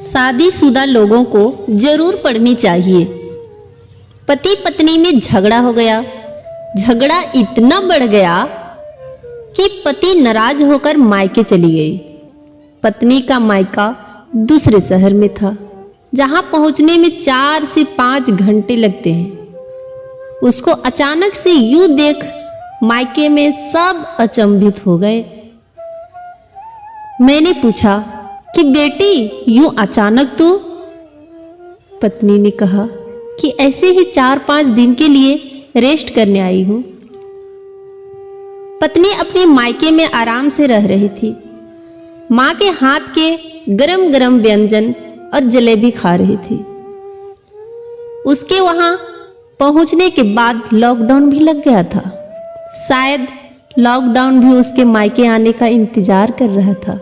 शादीशुदा लोगों को जरूर पढ़नी चाहिए। पति पत्नी में झगड़ा हो गया। झगड़ा इतना बढ़ गया कि पति नाराज होकर मायके चली गई। पत्नी का मायका दूसरे शहर में था, जहां पहुंचने में 4 से 5 घंटे लगते हैं। उसको अचानक से यूं देख मायके में सब अचंभित हो गए। मैंने पूछा कि बेटी यूं अचानक तू? पत्नी ने कहा कि ऐसे ही 4-5 दिन के लिए रेस्ट करने आई हूं। पत्नी अपने मायके में आराम से रह रही थी। मां के हाथ के गरम गरम व्यंजन और जलेबी खा रही थी। उसके वहां पहुंचने के बाद लॉकडाउन भी लग गया था। शायद लॉकडाउन भी उसके मायके आने का इंतजार कर रहा था।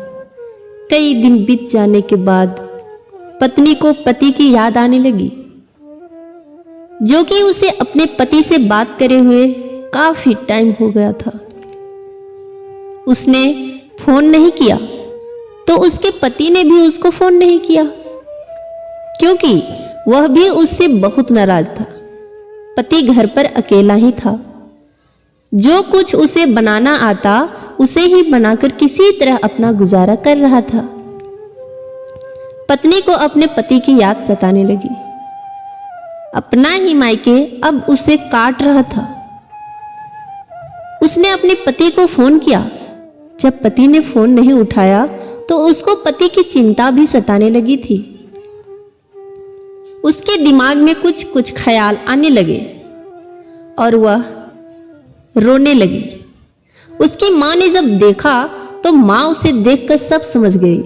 कई दिन बीत जाने के बाद पत्नी को पति की याद आने लगी, जो कि उसे अपने पति से बात करे हुए काफी टाइम हो गया था। उसने फोन नहीं किया तो उसके पति ने भी उसको फोन नहीं किया, क्योंकि वह भी उससे बहुत नाराज था। पति घर पर अकेला ही था। जो कुछ उसे बनाना आता उसे ही बनाकर किसी तरह अपना गुजारा कर रहा था। पत्नी को अपने पति की याद सताने लगी। अपना ही मायके अब उसे काट रहा था। उसने अपने पति को फोन किया। जब पति ने फोन नहीं उठाया तो उसको पति की चिंता भी सताने लगी थी। उसके दिमाग में कुछ कुछ ख्याल आने लगे और वह रोने लगी। उसकी मां ने जब देखा तो मां उसे देखकर सब समझ गई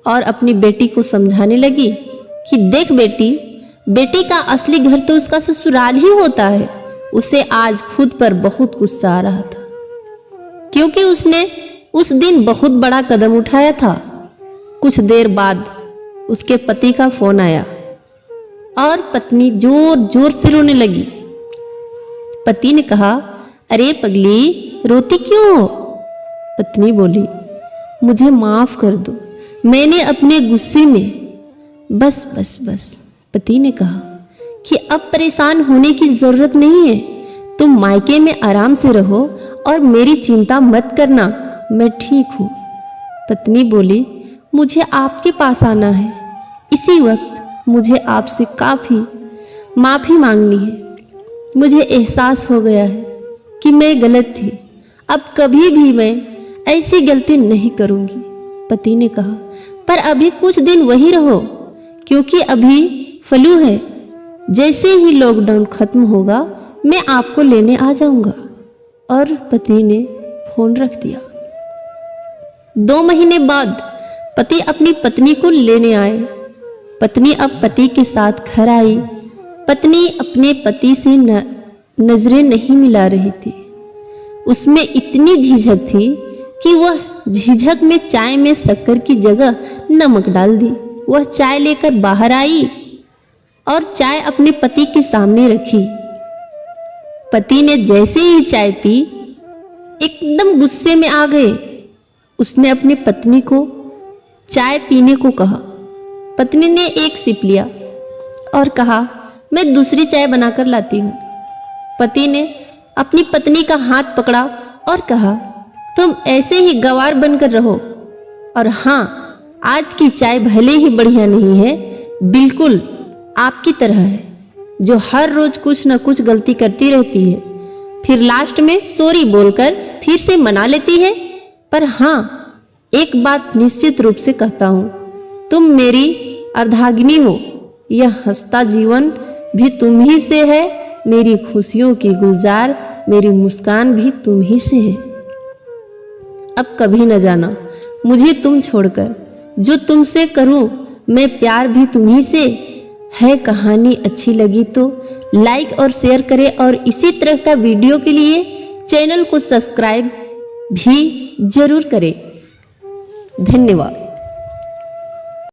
और अपनी बेटी को समझाने लगी कि देख बेटी, बेटी का असली घर तो उसका ससुराल ही होता है। उसे आज खुद पर बहुत गुस्सा आ रहा था, क्योंकि उसने उस दिन बहुत बड़ा कदम उठाया था। कुछ देर बाद उसके पति का फोन आया और पत्नी जोर जोर से रोने लगी। पति ने कहा, अरे पगली, रोती क्यों हो? पत्नी बोली, मुझे माफ कर दो, मैंने अपने गुस्से में बस बस बस। पति ने कहा कि अब परेशान होने की जरूरत नहीं है, तुम मायके में आराम से रहो और मेरी चिंता मत करना, मैं ठीक हूं। पत्नी बोली, मुझे आपके पास आना है। इसी वक्त मुझे आपसे काफी माफी मांगनी है। मुझे एहसास हो गया है कि मैं गलत थी। अब कभी भी मैं ऐसी गलती नहीं करूंगी। पति ने कहा, पर अभी कुछ दिन वही रहो, क्योंकि अभी फ्लू है। जैसे ही लॉकडाउन खत्म होगा मैं आपको लेने आ जाऊंगा। और पति ने फोन रख दिया। 2 महीने बाद पति अपनी पत्नी को लेने आए। पत्नी अब पति के साथ घर आई। पत्नी अपने पति से नजरें नहीं मिला रही थी। उसमें इतनी झिझक थी कि वह झिझक में चाय में शक्कर की जगह नमक डाल दी। वह चाय लेकर बाहर आई और चाय अपने पति के सामने रखी। पति ने जैसे ही चाय पी एकदम गुस्से में आ गए। उसने अपनी पत्नी को चाय पीने को कहा। पत्नी ने एक सिप लिया और कहा, मैं दूसरी चाय बनाकर लाती हूं। पति ने अपनी पत्नी का हाथ पकड़ा और कहा, तुम ऐसे ही गंवार बनकर रहो। और हां, आज की चाय भले ही बढ़िया नहीं है, बिल्कुल आपकी तरह है, जो हर रोज कुछ न कुछ गलती करती रहती है, फिर लास्ट में सॉरी बोलकर फिर से मना लेती है। पर हां, एक बात निश्चित रूप से कहता हूं, तुम मेरी अर्धांगिनी हो। यह हंसता जीवन भी तुम ही से है। मेरी खुशियों की गुलजार, मेरी मुस्कान भी तुम ही से है। अब कभी न जाना मुझे तुम छोड़कर, जो तुमसे करूं मैं प्यार भी तुम्ही से है। कहानी अच्छी लगी तो लाइक और शेयर करें और इसी तरह का वीडियो के लिए चैनल को सब्सक्राइब भी जरूर करें। धन्यवाद।